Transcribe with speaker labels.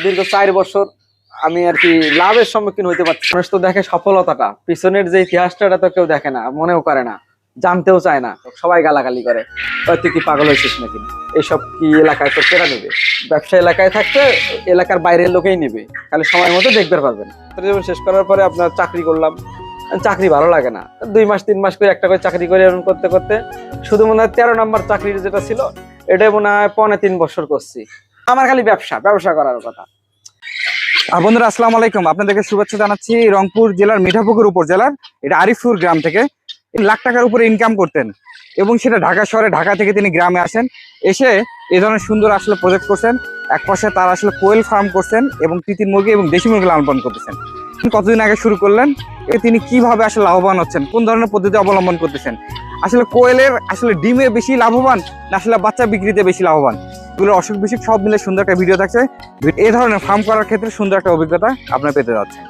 Speaker 1: দীর্ঘ 4 বছর আমি আর কি লাভের সম্মুখীন হইতে পারছি। মানুষ তো দেখে সফলতাটা, পিছনের যে ইতিহাসটা এটা তো কেউ দেখে না, মনেও করে না, জানতেও চায় না। সবাই গালাগালি করে, তুই কি পাগল হয়েছিস নাকি, এইসব কি এলাকায় তো কেনা নেবে। ব্যবসা এলাকায় থাকতে এলাকার বাইরের লোকেই নেবে, খালি সময় মতো দেখতে পারবেন। জীবন শেষ করার পরে আপনার চাকরি করলাম, চাকরি ভালো লাগে না। 2 মাস 3 মাস করে একটা করে চাকরি করে এরকম করতে করতে শুধু মনে হয় 13 নম্বর চাকরির যেটা ছিল এটাই মনে হয় 2.5-3 বছর করছি। আমার খালি ব্যবসা করার কথা।
Speaker 2: বন্ধুরা আসসালামু আলাইকুম, আপনাদেরকে শুভেচ্ছা জানাচ্ছি রংপুর জেলার মিঠাপুকুর উপজেলার এটা আরিফপুর গ্রাম থেকে। লাখ টাকার উপরে ইনকাম করতেন এবং সেটা ঢাকা শহরে, ঢাকা থেকে তিনি গ্রামে আসেন, এসে এই ধরনের সুন্দর আসলে প্রজেক্ট করছেন। এক পাশে তার আসলে কোয়েল ফার্ম করছেন এবং তিতির মুরগি এবং দেশি মুরগি লালন পালন করতেছেন। কতদিন আগে শুরু করলেন, তিনি কিভাবে আসলে লাভবান হচ্ছেন, কোন ধরনের পদ্ধতি অবলম্বন করতেছেন, আসলে কোয়েলের আসলে ডিমে বেশি লাভবান না আসলে বাচ্চা বিক্রিতে বেশি লাভবান, এগুলো অসুখ বিসুখ সব মিলে সুন্দর একটা ভিডিও থাকছে। এই ধরনের ফার্ম করার ক্ষেত্রে সুন্দর একটা অভিজ্ঞতা আপনারা পেতে যাচ্ছেন।